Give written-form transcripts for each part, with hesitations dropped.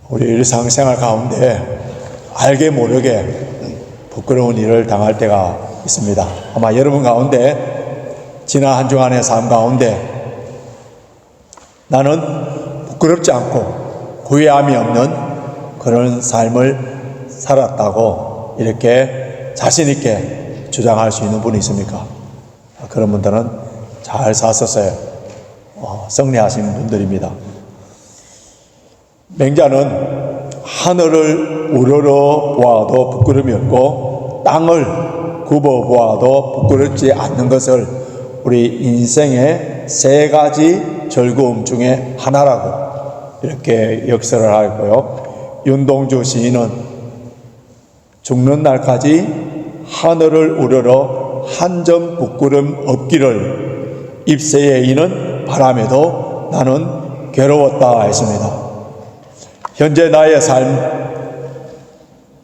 우리 일상생활 가운데 알게 모르게 부끄러운 일을 당할 때가 있습니다. 아마 여러분 가운데 지난 한 주간의 삶 가운데 나는 부끄럽지 않고 후회함이 없는 그런 삶을 살았다고 이렇게 자신 있게 주장할 수 있는 분이 있습니까? 그런 분들은 잘 사셨어요. 승리하신 분들입니다. 맹자는 하늘을 우러러 보아도 부끄러움이 없고 땅을 굽어 보아도 부끄럽지 않는 것을 우리 인생의 세 가지 즐거움 중에 하나라고 이렇게 역설을 하고요. 윤동주 시인은 죽는 날까지 하늘을 우러러 한 점 부끄럼 없기를 입새에 이는 바람에도 나는 괴로웠다 했습니다. 현재 나의 삶,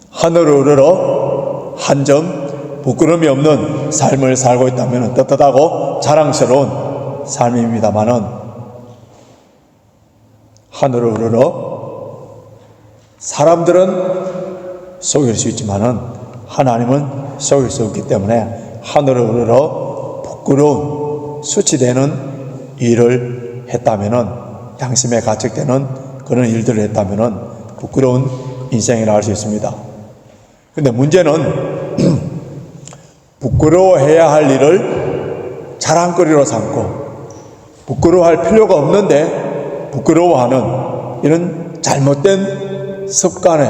하늘을 우러러 한 점 부끄러움이 없는 삶을 살고 있다면 떳떳하고 자랑스러운 삶입니다마는 하늘을 우러러 사람들은 속일 수 있지만은 하나님은 속일 수 없기 때문에 하늘을 우러러 부끄러운 수치되는 일을 했다면은 양심에 가책되는 그런 일들을 했다면은 부끄러운 인생이라 할 수 있습니다. 근데 문제는 부끄러워해야 할 일을 자랑거리로 삼고 부끄러워할 필요가 없는데 부끄러워하는 이런 잘못된 습관에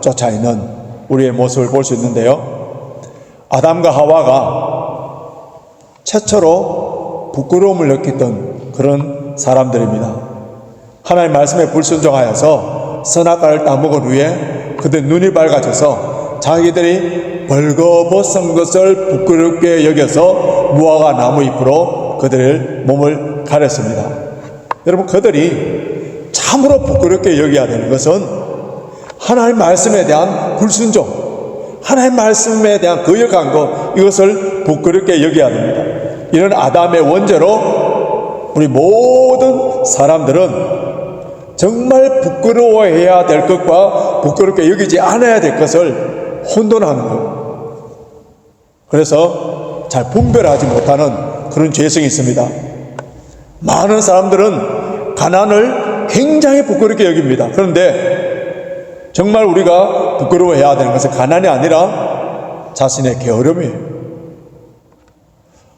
쫓아 있는 우리의 모습을 볼 수 있는데요. 아담과 하와가 최초로 부끄러움을 느꼈던 그런 사람들입니다. 하나님 말씀에 불순종하여서 선악과를 따먹은 후에 그들 눈이 밝아져서 자기들이 벌거벗은 것을 부끄럽게 여겨서 무화과 나무 잎으로 그들의 몸을 가렸습니다. 여러분, 그들이 참으로 부끄럽게 여겨야 되는 것은 하나님 말씀에 대한 불순종, 하나님 말씀에 대한 거역한 것, 이것을 부끄럽게 여겨야 됩니다. 이런 아담의 원죄로 우리 모든 사람들은 정말 부끄러워해야 될 것과 부끄럽게 여기지 않아야 될 것을 혼돈하는 것. 그래서 잘 분별하지 못하는 그런 죄성이 있습니다. 많은 사람들은 가난을 굉장히 부끄럽게 여깁니다. 그런데 정말 우리가 부끄러워해야 되는 것은 가난이 아니라 자신의 게으름이에요.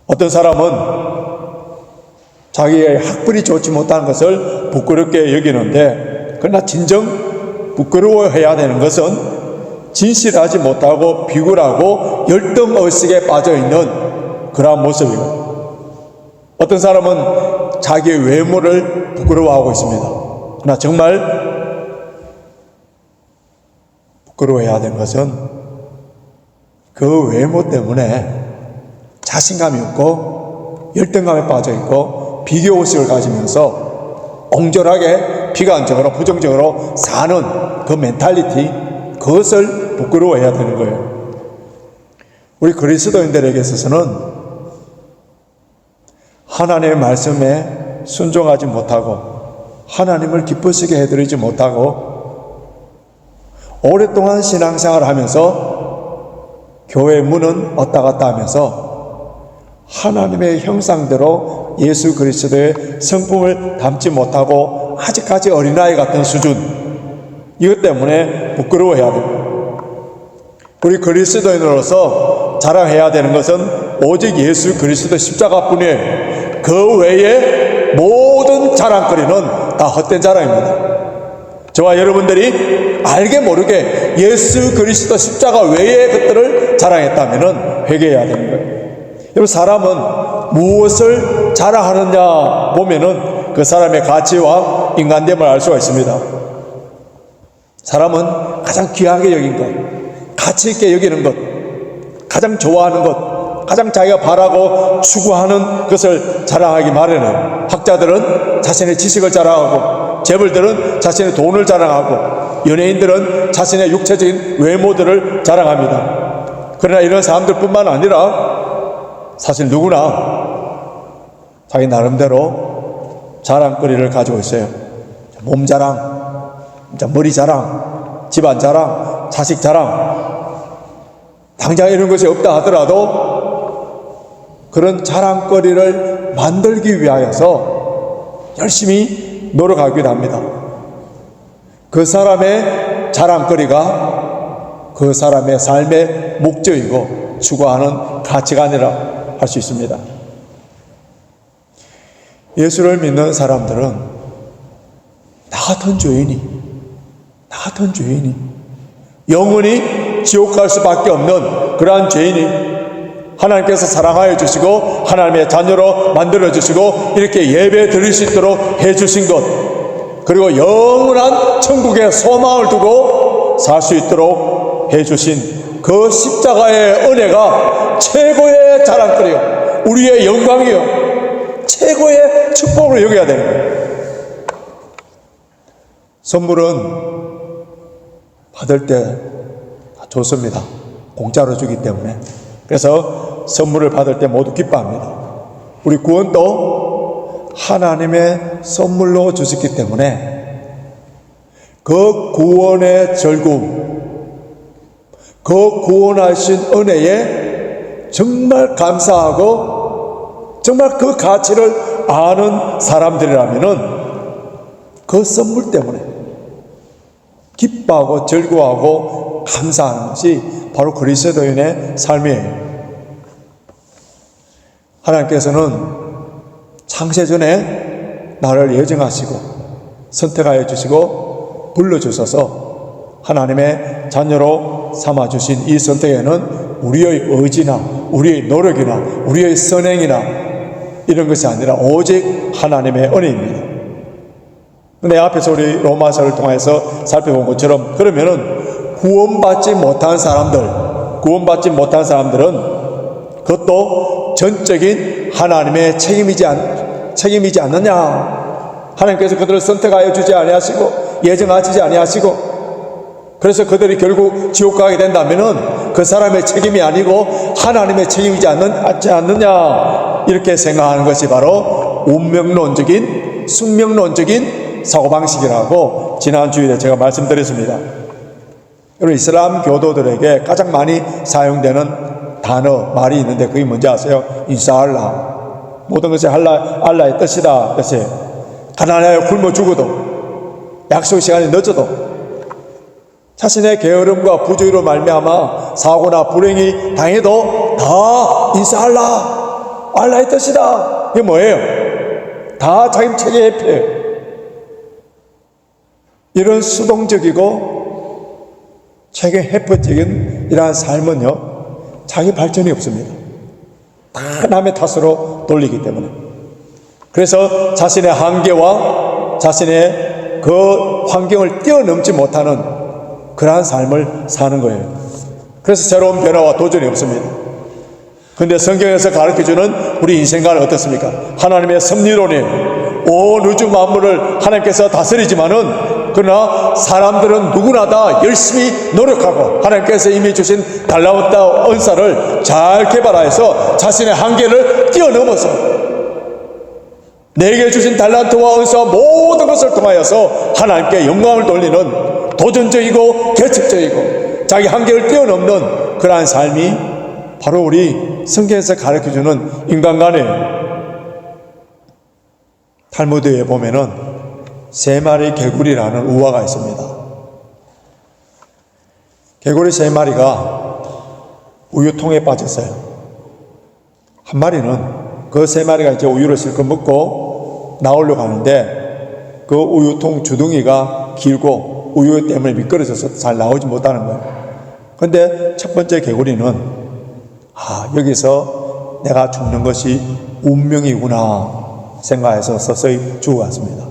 어떤 사람은 자기의 학벌이 좋지 못한 것을 부끄럽게 여기는데, 그러나 진정 부끄러워해야 되는 것은 진실하지 못하고 비굴하고 열등의식에 빠져있는 그러한 모습이고, 어떤 사람은 자기의 외모를 부끄러워하고 있습니다. 그러나 정말 부끄러워해야 되는 것은 그 외모 때문에 자신감이 없고 열등감에 빠져있고 비교의식을 가지면서 옹졸하게 비관적으로 부정적으로 사는 그 멘탈리티, 그것을 부끄러워해야 되는 거예요. 우리 그리스도인들에게 있어서는 하나님의 말씀에 순종하지 못하고 하나님을 기쁘시게 해드리지 못하고 오랫동안 신앙생활을 하면서 교회 문은 왔다 갔다 하면서 하나님의 형상대로 예수 그리스도의 성품을 담지 못하고 아직까지 어린아이 같은 수준, 이것 때문에 부끄러워해야 됩니다. 우리 그리스도인으로서 자랑해야 되는 것은 오직 예수 그리스도 십자가뿐이에요. 그 외에 모든 자랑거리는 다 헛된 자랑입니다. 저와 여러분들이 알게 모르게 예수 그리스도 십자가 외의 것들을 자랑했다면 회개해야 되는 거예요. 여러분, 사람은 무엇을 자랑하느냐 보면은 그 사람의 가치와 인간됨을 알 수가 있습니다. 사람은 가장 귀하게 여긴 것, 가치 있게 여기는 것, 가장 좋아하는 것, 가장 자기가 바라고 추구하는 것을 자랑하기 마련해요. 학자들은 자신의 지식을 자랑하고, 재벌들은 자신의 돈을 자랑하고, 연예인들은 자신의 육체적인 외모들을 자랑합니다. 그러나 이런 사람들뿐만 아니라 사실 누구나 자기 나름대로 자랑거리를 가지고 있어요. 몸자랑, 머리 자랑, 집안 자랑, 자식 자랑, 당장 이런 것이 없다 하더라도 그런 자랑거리를 만들기 위하여서 열심히 노력하기도 합니다. 그 사람의 자랑거리가 그 사람의 삶의 목적이고 추구하는 가치관이라 할 수 있습니다. 예수를 믿는 사람들은 나 같은 죄인이 영원히 지옥 갈 수밖에 없는 그러한 죄인이 하나님께서 사랑하여 주시고 하나님의 자녀로 만들어 주시고 이렇게 예배 드릴 수 있도록 해 주신 것, 그리고 영원한 천국의 소망을 두고 살 수 있도록 해 주신 그 십자가의 은혜가 최고의 자랑거리요, 우리의 영광이요, 최고의 축복으로 여겨야 되는 거예요. 선물은 받을 때 좋습니다. 공짜로 주기 때문에. 그래서 선물을 받을 때 모두 기뻐합니다. 우리 구원도 하나님의 선물로 주셨기 때문에 그 구원의 즐거움, 그 구원하신 은혜에 정말 감사하고 정말 그 가치를 아는 사람들이라면은 그 선물 때문에 기뻐하고 즐거워하고 감사하는 것이 바로 그리스도인의 삶이에요. 하나님께서는 창세전에 나를 예정하시고 선택하여 주시고 불러주셔서 하나님의 자녀로 삼아주신 이 선택에는 우리의 의지나 우리의 노력이나 우리의 선행이나 이런 것이 아니라 오직 하나님의 은혜입니다. 근데 앞에서 우리 로마서를 통해서 살펴본 것처럼 그러면은 구원받지 못한 사람들은 그것도 전적인 하나님의 책임이지 않느냐. 하나님께서 그들을 선택하여 주지 아니하시고 예정하시지 아니하시고 그래서 그들이 결국 지옥 가게 된다면은 그 사람의 책임이 아니고 하나님의 책임이지 않느냐, 이렇게 생각하는 것이 바로 운명론적인 숙명론적인 사고방식이라고 지난 주일에 제가 말씀드렸습니다. 여러분, 이슬람 교도들에게 가장 많이 사용되는 말이 있는데 그게 뭔지 아세요? 인샤알라. 모든 것이 알라의 뜻이다. 뜻이에요. 가난하여 굶어 죽어도, 약속 시간이 늦어도, 자신의 게으름과 부주의로 말미암아 사고나 불행이 당해도 다 인샤알라, 알라의 뜻이다. 이게 뭐예요? 다 자기 책에 회피해요. 이런 수동적이고 책에 회피적인 이러한 삶은요, 자기 발전이 없습니다. 다 남의 탓으로 돌리기 때문에. 그래서 자신의 한계와 자신의 그 환경을 뛰어넘지 못하는 그러한 삶을 사는 거예요. 그래서 새로운 변화와 도전이 없습니다. 그런데 성경에서 가르쳐주는 우리 인생관은 어떻습니까? 하나님의 섭리론이 온 우주 만물을 하나님께서 다스리지만은 그러나 사람들은 누구나 다 열심히 노력하고 하나님께서 이미 주신 달란트와 은사를 잘 개발하여서 자신의 한계를 뛰어넘어서 내게 주신 달란트와 은사와 모든 것을 통하여서 하나님께 영광을 돌리는 도전적이고 개척적이고 자기 한계를 뛰어넘는 그러한 삶이 바로 우리 성경에서 가르쳐주는 인간관이에요. 탈무드에 보면은 세 마리 개구리라는 우화가 있습니다. 개구리 세 마리가 우유통에 빠졌어요. 한 마리는 그 세 마리가 이제 우유를 실컷 먹고 나오려고 하는데 그 우유통 주둥이가 길고 우유 때문에 미끄러져서 잘 나오지 못하는 거예요. 그런데 첫 번째 개구리는 여기서 내가 죽는 것이 운명이구나 생각해서 서서히 죽어갔습니다.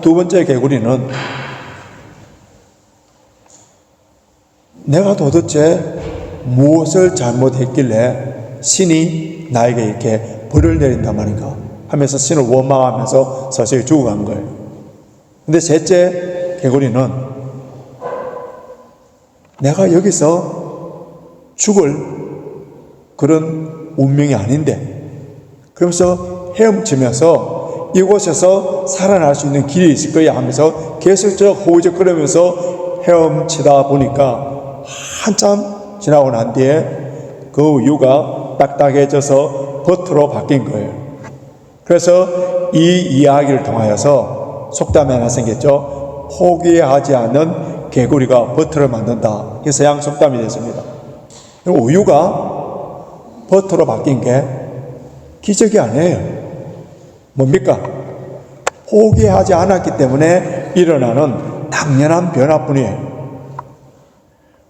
두 번째 개구리는 내가 도대체 무엇을 잘못했길래 신이 나에게 이렇게 벌을 내린단 말인가 하면서 신을 원망하면서 서서히 죽어간 거예요. 근데 셋째 개구리는 내가 여기서 죽을 그런 운명이 아닌데 그러면서 헤엄치면서 이곳에서 살아날 수 있는 길이 있을 거야 하면서 계속적으로 호우적거리면서 헤엄치다 보니까 한참 지나고 난 뒤에 그 우유가 딱딱해져서 버터로 바뀐 거예요. 그래서 이 이야기를 통하여서 속담이 하나 생겼죠. 포기하지 않는 개구리가 버터를 만든다. 이게 서양 속담이 됐습니다. 우유가 버터로 바뀐 게 기적이 아니에요. 뭡니까? 포기하지 않았기 때문에 일어나는 당연한 변화뿐이에요.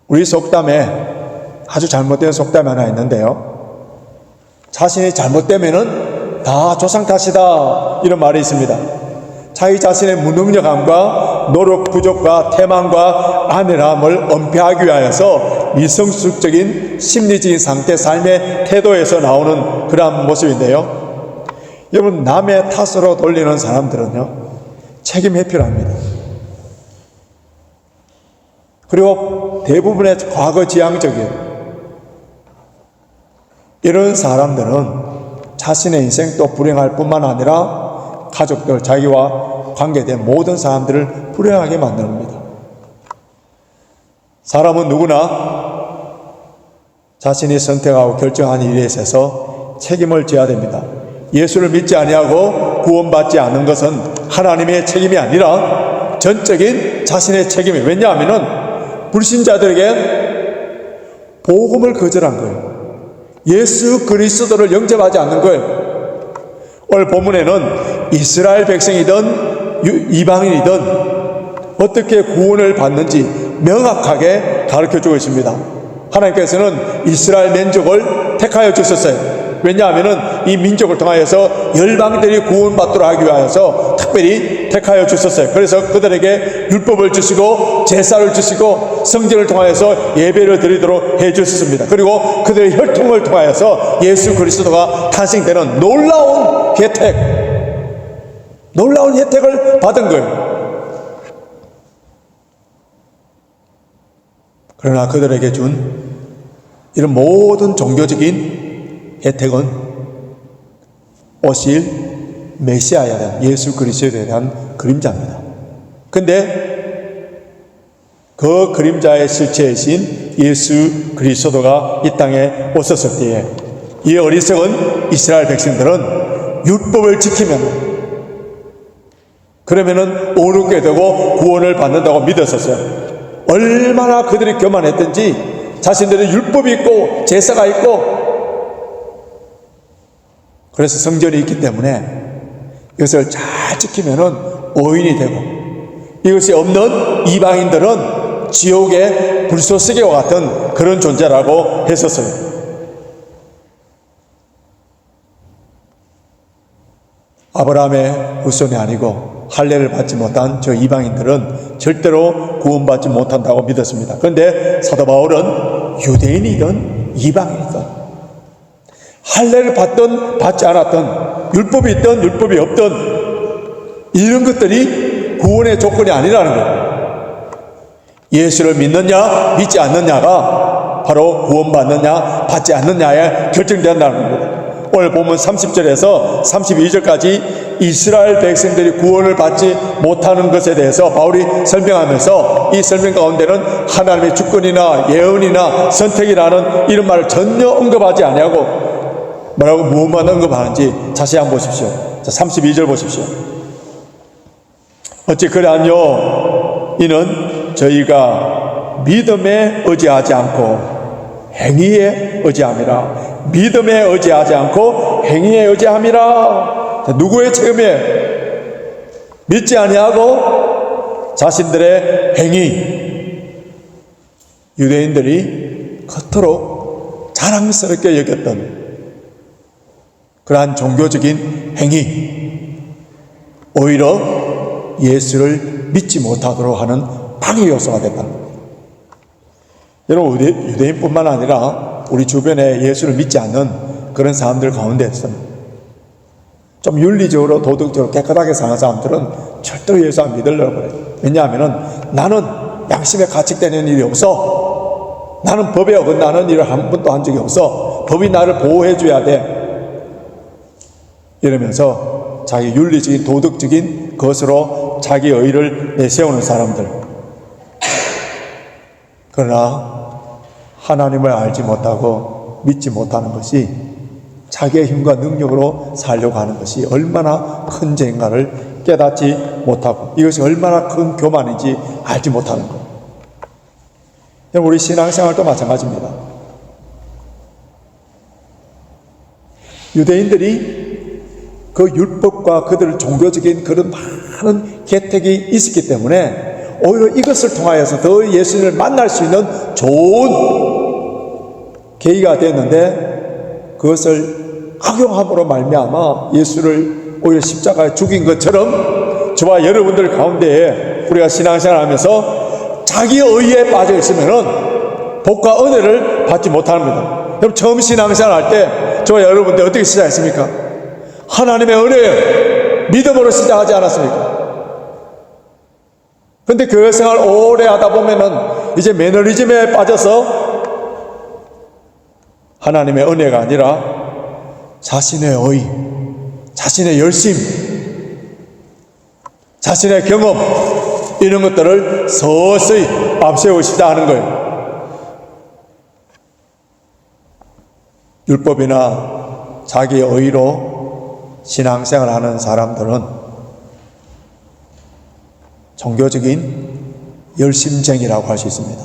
우리 속담에 아주 잘못된 속담이 하나 있는데요. 자신이 잘못되면은 다 조상 탓이다, 이런 말이 있습니다. 자기 자신의 무능력함과 노력 부족과 태만과 안일함을 은폐하기 위하여서 미성숙적인 심리적인 상태, 삶의 태도에서 나오는 그러한 모습인데요. 여러분, 남의 탓으로 돌리는 사람들은요, 책임 회피를 합니다. 그리고 대부분의 과거 지향적이에요. 이런 사람들은 자신의 인생도 불행할 뿐만 아니라 가족들, 자기와 관계된 모든 사람들을 불행하게 만듭니다. 사람은 누구나 자신이 선택하고 결정한 일에 있어서 책임을 져야 됩니다. 예수를 믿지 아니하고 구원받지 않는 것은 하나님의 책임이 아니라 전적인 자신의 책임이에요. 왜냐하면 불신자들에게 복음을 거절한 거예요. 예수 그리스도를 영접하지 않는 거예요. 오늘 본문에는 이스라엘 백성이든 이방인이든 어떻게 구원을 받는지 명확하게 가르쳐주고 있습니다. 하나님께서는 이스라엘 민족을 택하여 주셨어요. 왜냐하면 이 민족을 통하여서 열방들이 구원받도록 하기 위하여서 특별히 택하여 주셨어요. 그래서 그들에게 율법을 주시고 제사를 주시고 성전을 통하여서 예배를 드리도록 해주셨습니다. 그리고 그들의 혈통을 통하여서 예수 그리스도가 탄생되는 놀라운 혜택을 받은 거예요. 그러나 그들에게 준 이런 모든 종교적인 혜택은 오실 메시아에 대한, 예수 그리스도에 대한 그림자입니다. 근데 그 그림자의 실체이신 예수 그리스도가 이 땅에 오셨을 때에 이 어리석은 이스라엘 백성들은 율법을 지키면 그러면은 옳게 되고 구원을 받는다고 믿었었어요. 얼마나 그들이 교만했던지 자신들의 율법이 있고 제사가 있고, 그래서 성전이 있기 때문에 이것을 잘 지키면은 오인이 되고, 이것이 없는 이방인들은 지옥의 불쏘시개와 같은 그런 존재라고 했었어요. 아브라함의 후손이 아니고 할례를 받지 못한 저 이방인들은 절대로 구원받지 못한다고 믿었습니다. 그런데 사도 바울은 유대인이든 이방인이든 할례를 받든 받지 않았든 율법이 있든 율법이 없든 이런 것들이 구원의 조건이 아니라는 거예요. 예수를 믿느냐 믿지 않느냐가 바로 구원받느냐 받지 않느냐에 결정된다는 겁니다. 오늘 보면 30절에서 32절까지 이스라엘 백성들이 구원을 받지 못하는 것에 대해서 바울이 설명하면서 이 설명 가운데는 하나님의 주권이나 예언이나 선택이라는 이런 말을 전혀 언급하지 아니하고 뭐라고 무엇만 언급하는지 자세히 한번 보십시오. 자, 32절 보십시오. 어찌 그러하뇨? 이는 저희가 믿음에 의지하지 않고 행위에 의지함이라. 믿음에 의지하지 않고 행위에 의지함이라. 자, 누구의 책임이에요? 믿지 아니하고 자신들의 행위. 유대인들이 겉으로 자랑스럽게 여겼던 그러한 종교적인 행위, 오히려 예수를 믿지 못하도록 하는 방해 요소가 됐다. 여러분, 유대인뿐만 아니라 우리 주변에 예수를 믿지 않는 그런 사람들 가운데서 좀 윤리적으로 도덕적으로 깨끗하게 사는 사람들은 절대로 예수 안 믿으려고 그래요. 왜냐하면 나는 양심에 가책되는 일이 없어. 나는 법에 어긋나는 일을 한 번도 한 적이 없어. 법이 나를 보호해 줘야 돼. 이러면서 자기 윤리적인 도덕적인 것으로 자기 의를 내세우는 사람들. 그러나 하나님을 알지 못하고 믿지 못하는 것이 자기의 힘과 능력으로 살려고 하는 것이 얼마나 큰 죄인가를 깨닫지 못하고 이것이 얼마나 큰 교만인지 알지 못하는 것. 우리 신앙생활도 마찬가지입니다. 유대인들이 그 율법과 그들의 종교적인 그런 많은 혜택이 있었기 때문에 오히려 이것을 통하여서 더 예수님을 만날 수 있는 좋은 계기가 됐는데 그것을 악용함으로 말미암아 예수를 오히려 십자가에 죽인 것처럼 저와 여러분들 가운데에 우리가 신앙생활하면서 자기 의에 빠져 있으면은 복과 은혜를 받지 못합니다. 여러분 처음 신앙생활 할 때 저와 여러분들 어떻게 시작했습니까? 하나님의 은혜 믿음으로 시작하지 않았습니까? 근데 교회 생활 오래 하다 보면은 이제 매너리즘에 빠져서 하나님의 은혜가 아니라 자신의 의, 자신의 열심, 자신의 경험 이런 것들을 서서히 앞세우기 시작하는 거예요. 율법이나 자기 의로 신앙생활하는 사람들은 종교적인 열심쟁이라고 할 수 있습니다.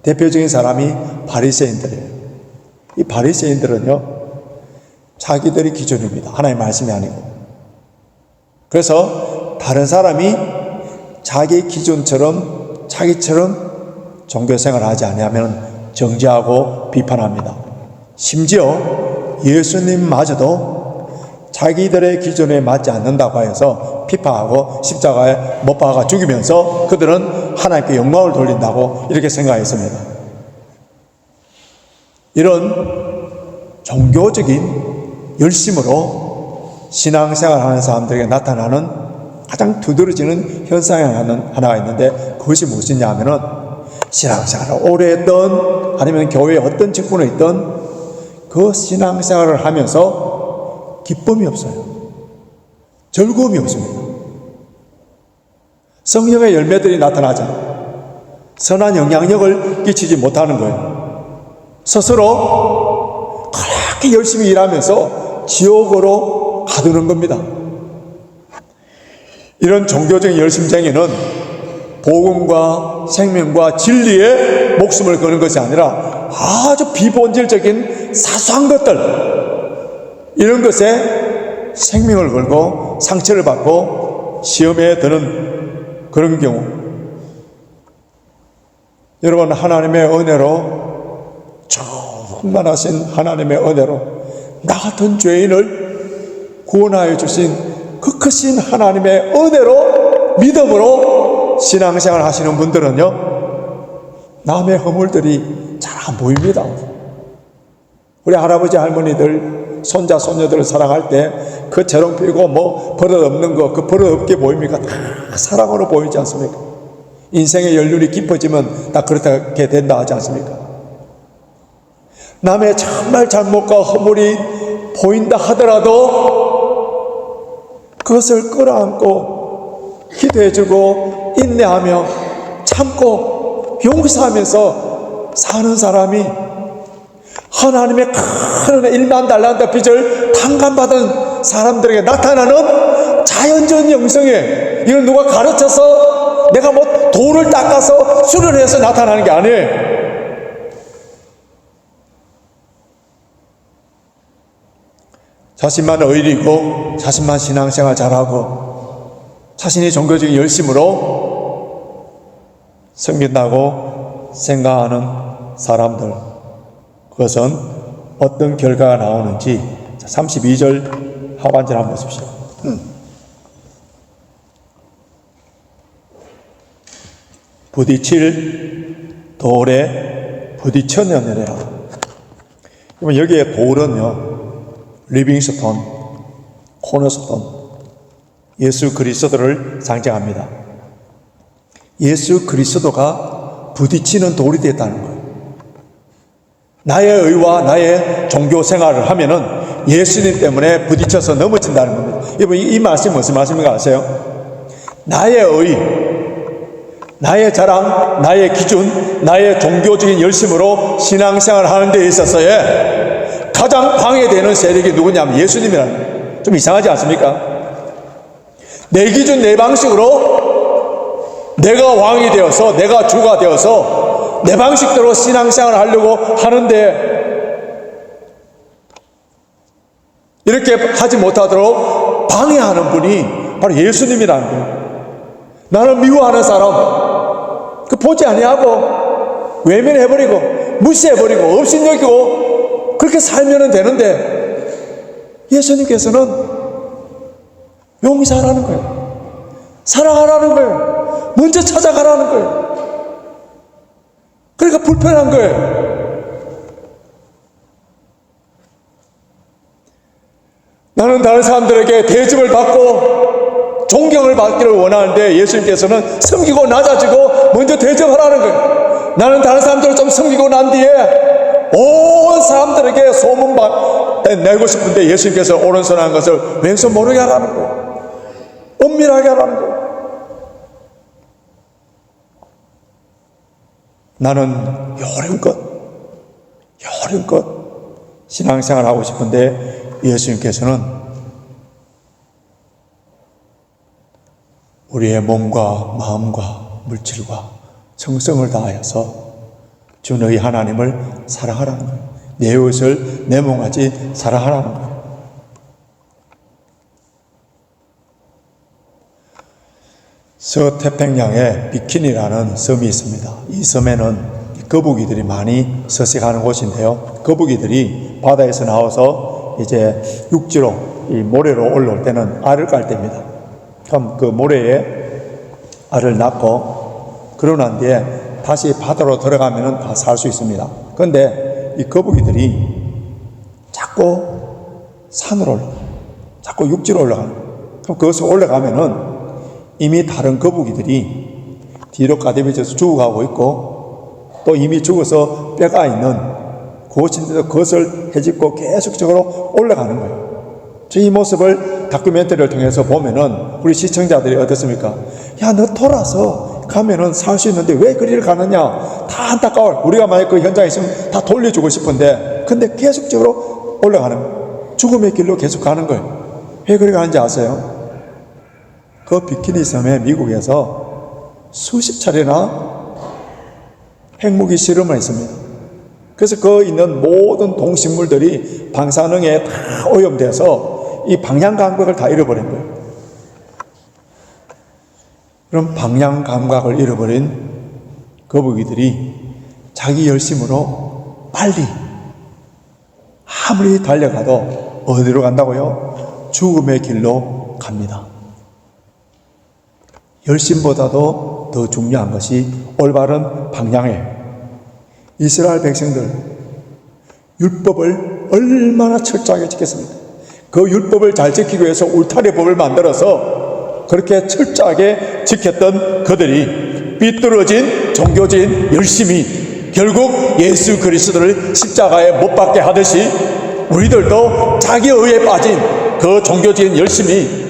대표적인 사람이 바리새인들이에요. 이 바리새인들은요, 자기들이 기준입니다. 하나님의 말씀이 아니고. 그래서 다른 사람이 자기 기준처럼 자기처럼 종교생활을 하지 아니하면 정죄하고 비판합니다. 심지어 예수님마저도 자기들의 기준에 맞지 않는다고 해서 비판하고 십자가에 못 박아 죽이면서 그들은 하나님께 영광을 돌린다고 이렇게 생각했습니다. 이런 종교적인 열심으로 신앙생활하는 사람들에게 나타나는 가장 두드러지는 현상이 하나가 있는데 그것이 무엇이냐 하면은 신앙생활을 오래 했던 아니면 교회에 어떤 직분에 있던 그 신앙생활을 하면서 기쁨이 없어요. 즐거움이 없습니다. 성령의 열매들이 나타나잖아요. 선한 영향력을 끼치지 못하는 거예요. 스스로 그렇게 열심히 일하면서 지옥으로 가두는 겁니다. 이런 종교적인 열심쟁이는 복음과 생명과 진리에 목숨을 거는 것이 아니라 아주 비본질적인 사소한 것들 이런 것에 생명을 걸고 상처를 받고 시험에 드는 그런 경우, 여러분 하나님의 은혜로 충만하신 하나님의 은혜로 나 같은 죄인을 구원하여 주신 그 크신 하나님의 은혜로 믿음으로 신앙생활 하시는 분들은요 남의 허물들이 잘 안 보입니다. 우리 할아버지 할머니들 손자 손녀들을 사랑할 때 그 재롱 피고 뭐 버릇없는 거 그 버릇없게 보입니까? 다 사랑으로 보이지 않습니까? 인생의 연륜이 깊어지면 다 그렇게 된다 하지 않습니까? 남의 정말 잘못과 허물이 보인다 하더라도 그것을 끌어안고 기도해주고 인내하며 참고 용서하면서 사는 사람이 하나님의 큰 일만 달란트 빚을 탕감받은 사람들에게 나타나는 자연적 영성에, 이걸 누가 가르쳐서 내가 뭐 돌을 닦아서 수련해서 나타나는 게 아니에요. 자신만 의리고 자신만 신앙생활 잘하고 자신이 종교적인 열심으로 섬긴다고 생각하는 사람들, 그것은 어떤 결과가 나오는지 32절 하반절 한번 보십시오. 부딪힐 돌에 부딪혔느니라. 그러면 여기에 돌은요 리빙스톤, 코너스톤, 예수 그리스도를 상징합니다. 예수 그리스도가 부딪히는 돌이 됐다는 거예요. 나의 의와 나의 종교 생활을 하면은 예수님 때문에 부딪혀서 넘어진다는 겁니다. 여러분, 이 말씀이 무슨 말씀인가 아세요? 나의 의, 나의 자랑, 나의 기준, 나의 종교적인 열심으로 신앙생활을 하는 데 있어서의 가장 방해되는 세력이 누구냐면 예수님이라는 거예요. 좀 이상하지 않습니까? 내 기준, 내 방식으로 내가 왕이 되어서, 내가 주가 되어서 내 방식대로 신앙생활을 하려고 하는데 이렇게 하지 못하도록 방해하는 분이 바로 예수님이라는 거예요. 나를 미워하는 사람, 그 보지 아니하고 외면해버리고 무시해버리고 업신여기고 그렇게 살면 되는데 예수님께서는 용서하라는 거예요. 사랑하라는 거예요. 먼저 찾아가라는 거예요. 그러니까 불편한 거예요. 나는 다른 사람들에게 대접을 받고 존경을 받기를 원하는데 예수님께서는 섬기고 낮아지고 먼저 대접하라는 거예요. 나는 다른 사람들을 좀 섬기고 난 뒤에 온 사람들에게 소문 내고 싶은데 예수님께서 오른손 하는 것을 왼손 모르게 하라는 거예요. 은밀하게 하라는 거예요. 나는 요령껏 신앙생활 하고 싶은데 예수님께서는 우리의 몸과 마음과 물질과 정성을 다하여서 주 너희 하나님을 사랑하라는 거예요. 내 이웃을 내 몸같이 사랑하라는 거예요. 서태평양에 비키니라는 섬이 있습니다. 이 섬에는 거북이들이 많이 서식하는 곳인데요. 거북이들이 바다에서 나와서 이제 육지로 이 모래로 올라올 때는 알을 깔 때입니다. 그럼 그 모래에 알을 낳고 그러고 난 뒤에 다시 바다로 들어가면 다 살 수 있습니다. 그런데 이 거북이들이 자꾸 산으로 올라가요. 자꾸 육지로 올라가요. 그럼 거기서 올라가면은 이미 다른 거북이들이 뒤로 가다미져서 죽어가고 있고 또 이미 죽어서 뼈가 있는 그곳인데도 그것을 헤집고 계속적으로 올라가는 거예요. 이 모습을 다큐멘터리를 통해서 보면은 우리 시청자들이 어떻습니까? 야, 너 돌아서 가면은 살 수 있는데 왜 그리를 가느냐? 다 안타까워. 우리가 만약 그 현장에 있으면 다 돌려주고 싶은데 근데 계속적으로 올라가는 거예요. 죽음의 길로 계속 가는 거예요. 왜 그리 가는지 아세요? 그 비키니 섬에 미국에서 수십 차례나 핵무기 실험을 했습니다. 그래서 그 있는 모든 동식물들이 방사능에 다 오염돼서 이 방향 감각을 다 잃어버린 거예요. 그럼 방향 감각을 잃어버린 거북이들이 자기 열심으로 빨리 아무리 달려가도 어디로 간다고요? 죽음의 길로 갑니다. 열심보다도 더 중요한 것이 올바른 방향이에요. 이스라엘 백성들 율법을 얼마나 철저하게 지켰습니까? 그 율법을 잘 지키기 위해서 울타리법을 만들어서 그렇게 철저하게 지켰던 그들이 삐뚤어진 종교적인 열심이 결국 예수 그리스도를 십자가에 못 박게 하듯이 우리들도 자기 의에 빠진 그 종교적인 열심이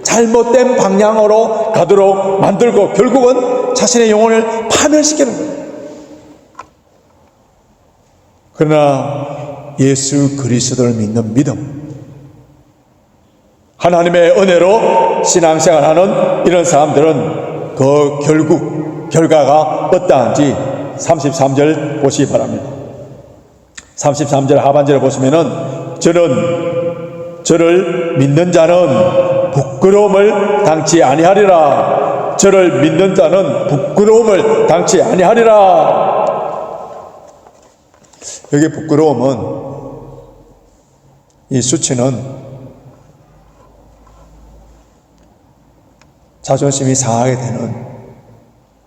잘못된 방향으로 가도록 만들고 결국은 자신의 영혼을 파멸시키는 거예요. 그러나 예수 그리스도를 믿는 믿음, 하나님의 은혜로 신앙생활하는 이런 사람들은 그 결과가 어떠한지 33절 보시기 바랍니다. 33절 하반절에 보시면은 저를 믿는 자는 부끄러움을 당치 아니하리라. 저를 믿는 자는 부끄러움을 당치 아니하리라. 여기 부끄러움은 이 수치는 자존심이 상하게 되는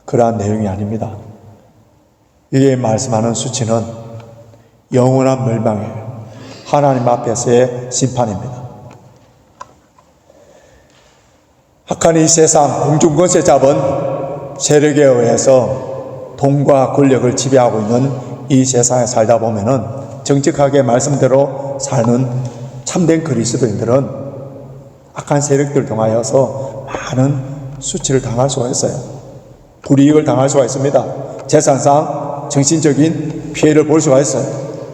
그러한 내용이 아닙니다. 이게 말씀하는 수치는 영원한 멸망이에요. 하나님 앞에서의 심판입니다. 악한 이 세상 공중권세 잡은 세력에 의해서 돈과 권력을 지배하고 있는 이 세상에 살다 보면은 정직하게 말씀대로 사는 참된 그리스도인들은 악한 세력들 통하여서 많은 수치를 당할 수가 있어요. 불이익을 당할 수가 있습니다. 재산상 정신적인 피해를 볼 수가 있어요.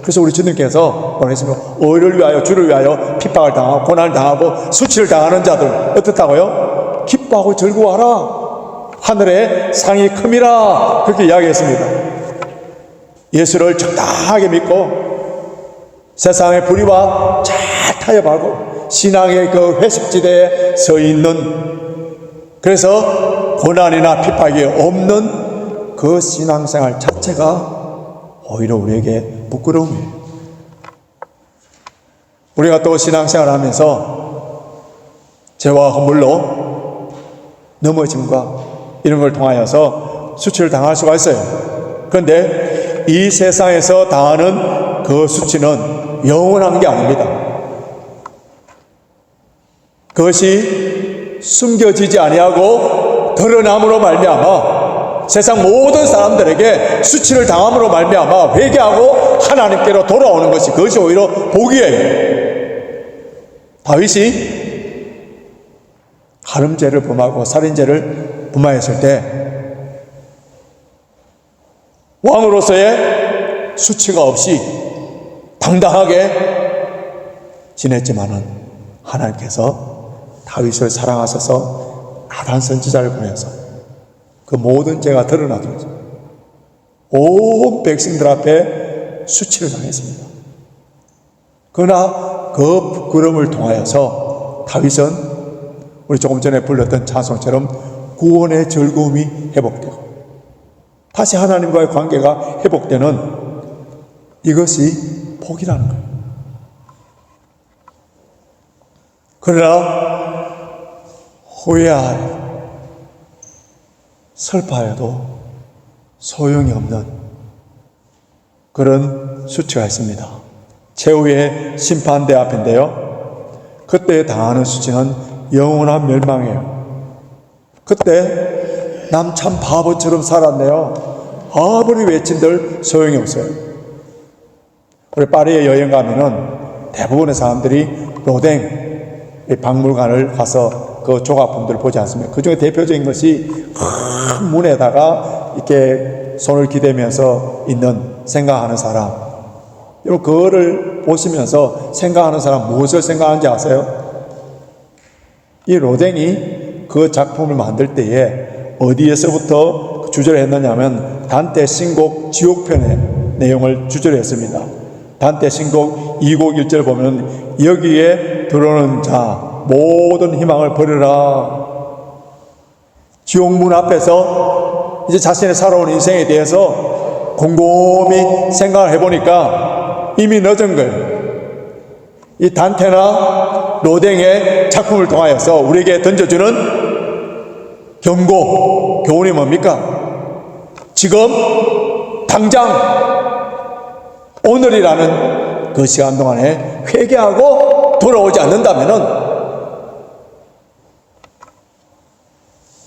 그래서 우리 주님께서 보내시면 의를 위하여 주를 위하여 핍박을 당하고 고난을 당하고 수치를 당하는 자들 어떻다고요? 기뻐하고 즐거워하라. 하늘의 상이 큼이라. 그렇게 이야기했습니다. 예수를 적당하게 믿고 세상의 불의와 잘 타협하고 신앙의 그 회색지대에 서 있는, 그래서 고난이나 핍박이 없는 그 신앙생활 자체가 오히려 우리에게 부끄러움이에요. 우리가 또 신앙생활을 하면서 죄와 허물로 넘어짐과 이런 걸 통하여서 수치를 당할 수가 있어요. 그런데 이 세상에서 당하는 그 수치는 영원한 게 아닙니다. 그것이 숨겨지지 아니하고 드러남으로 말미암아 세상 모든 사람들에게 수치를 당함으로 말미암아 회개하고 하나님께로 돌아오는 것이, 그것이 오히려 복이에요. 다윗이 가늠죄를 범하고 살인죄를 범하였을 때 왕으로서의 수치가 없이 당당하게 지냈지만은 하나님께서 다윗을 사랑하셔서 나단 선지자를 보내서 그 모든 죄가 드러나도록 온 백성들 앞에 수치를 당했습니다. 그러나 그 부끄러움을 통하여서 다윗은 우리 조금 전에 불렀던 찬송처럼 구원의 즐거움이 회복되고 다시 하나님과의 관계가 회복되는, 이것이 복이라는 거예요. 그러나 후회하여 슬퍼하여도 소용이 없는 그런 수치가 있습니다. 최후의 심판대 앞인데요, 그때 당하는 수치는 영원한 멸망이에요. 그때 남 참 바보처럼 살았네요. 아무리 외친들 소용이 없어요. 우리 파리에 여행 가면은 대부분의 사람들이 로댕 박물관을 가서 그 조각품들을 보지 않습니까? 그 중에 대표적인 것이 큰 문에다가 이렇게 손을 기대면서 있는 생각하는 사람. 여러분, 그거를 보시면서 생각하는 사람 무엇을 생각하는지 아세요? 이 로댕이 그 작품을 만들 때에 어디에서부터 주제를 했느냐면 단테 신곡 지옥편의 내용을 주제로 했습니다. 단테 신곡 2곡 1절 보면 여기에 들어오는 자 모든 희망을 버려라. 지옥문 앞에서 이제 자신의 살아온 인생에 대해서 곰곰이 생각을 해보니까 이미 늦은 거예요. 이 단테나 로댕의 작품을 통하여서 우리에게 던져주는 경고, 교훈이 뭡니까? 지금 당장 오늘이라는 그 시간 동안에 회개하고 돌아오지 않는다면은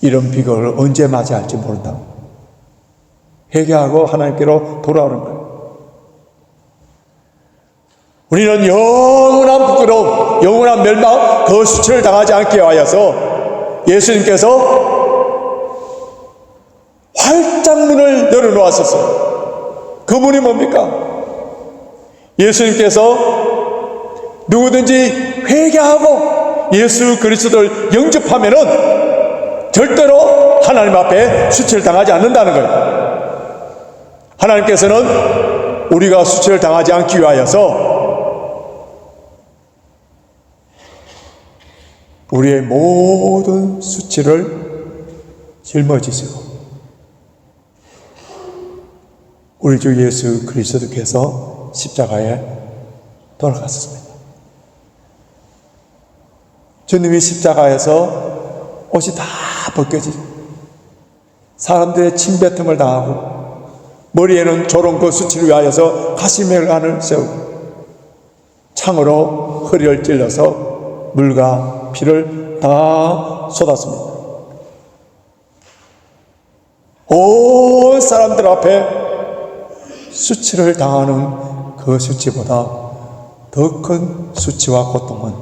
이런 비극을 언제 맞이할지 모른다. 회개하고 하나님께로 돌아오는 거예요. 우리는 영원한 부끄러움, 영원한 멸망, 그 수치를 당하지 않게 하여서 예수님께서 활짝 문을 열어놓았었어요. 그 문이 뭡니까? 예수님께서 누구든지 회개하고 예수 그리스도를 영접하면은 절대로 하나님 앞에 수치를 당하지 않는다는 거예요. 하나님께서는 우리가 수치를 당하지 않기 위하여서 우리의 모든 수치를 짊어지시고 우리 주 예수 그리스도께서 십자가에 돌아가셨습니다. 주님이 십자가에서 옷이 다 벗겨지고 사람들의 침뱉음을 당하고 머리에는 조롱 그 수치를 위하여서 가시멜간을 세우고 창으로 허리를 찔러서 물과 피를 다 쏟았습니다. 온 사람들 앞에 수치를 당하는 그 수치보다 더 큰 수치와 고통은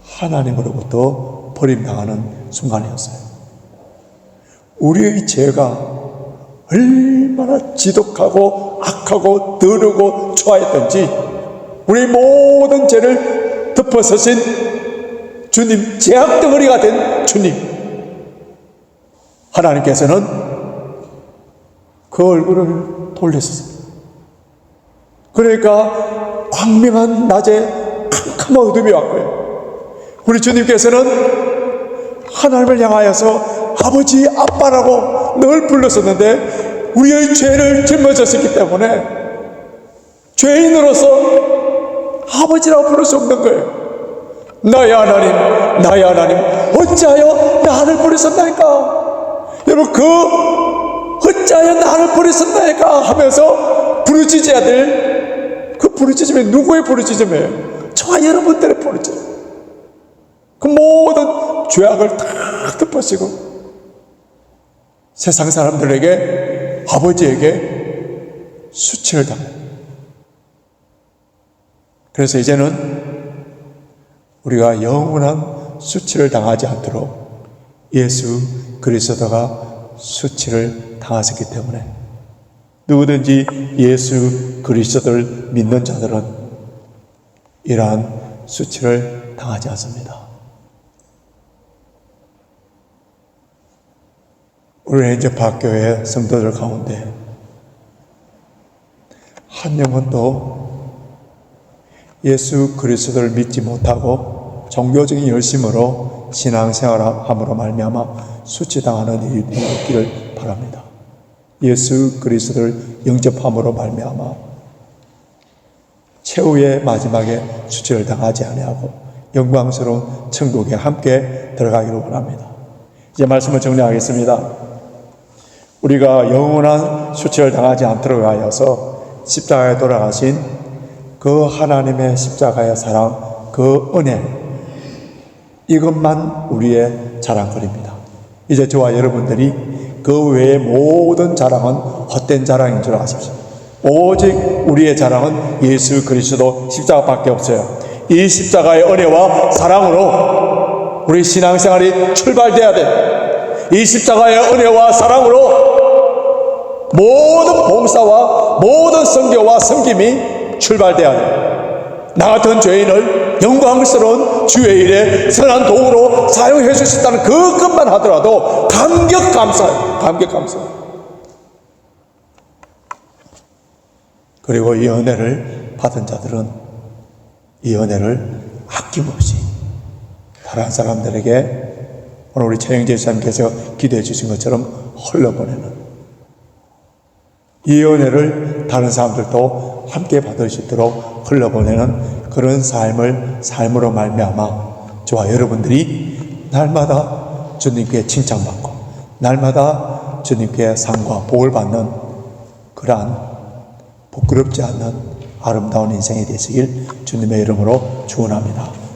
하나님으로부터 버림당하는 순간이었어요. 우리의 죄가 얼마나 지독하고 악하고 더러고 초라했던지 우리 모든 죄를 덮어서신 주님, 죄악 덩어리가 된 주님, 하나님께서는 그 얼굴을 돌리셨습니다. 그러니까 광명한 낮에 캄캄한 어둠이 왔고요, 우리 주님께서는 하나님을 향하여서 아버지, 아빠라고 늘 불렀었는데 우리의 죄를 짊어졌었기 때문에 죄인으로서 아버지라고 부를 수 없는 거예요. 나의 하나님, 나의 하나님, 어찌하여 나를 버리셨나이까? 여러분, 그 어찌하여 나를 버리셨나이까 하면서 부르짖어야 될 그 부르짖음이 누구의 부르짖음이에요? 저와 여러분들의 부르짖음. 그 모든 죄악을 다 덮으시고 세상 사람들에게, 아버지에게 수치를 당해요. 그래서 이제는 우리가 영원한 수치를 당하지 않도록 예수 그리스도가 수치를 당하셨기 때문에 누구든지 예수 그리스도를 믿는 자들은 이러한 수치를 당하지 않습니다. 우리 이제 박교회 성도들 가운데 한 영혼도 예수 그리스도를 믿지 못하고 종교적인 열심으로 신앙생활함으로 말미암아 수치당하는 일이 없기를 바랍니다. 예수 그리스도를 영접함으로 말미암아 최후의 마지막에 수치를 당하지 아니하고 영광스러운 천국에 함께 들어가기를 원합니다. 이제 말씀을 정리하겠습니다. 우리가 영원한 수치를 당하지 않도록 하여서 십자가에 돌아가신 그 하나님의 십자가의 사랑, 그 은혜, 이것만 우리의 자랑거리입니다. 이제 저와 여러분들이 그 외의 모든 자랑은 헛된 자랑인 줄 아십시오. 오직 우리의 자랑은 예수 그리스도 십자가밖에 없어요. 이 십자가의 은혜와 사랑으로 우리 신앙생활이 출발돼야 돼. 이 십자가의 은혜와 사랑으로 모든 봉사와 모든 선교와 섬김이 출발돼야 돼. 나 같은 죄인을 영광스러운 주의 일에 선한 도구로 사용해 주셨다는 그것만 하더라도 감격 감사해요. 감격 감사해요. 그리고 이 은혜를 받은 자들은 이 은혜를 아낌없이 다른 사람들에게 오늘 우리 최영재 집사님께서 기도해 주신 것처럼 흘려보내는, 이 은혜를 다른 사람들도 함께 받을 수 있도록 흘려보내는 그런 삶으로 말미암아 저와 여러분들이 날마다 주님께 칭찬받고 날마다 주님께 상과 복을 받는 그러한 부끄럽지 않는 아름다운 인생이 되시길 주님의 이름으로 축원합니다.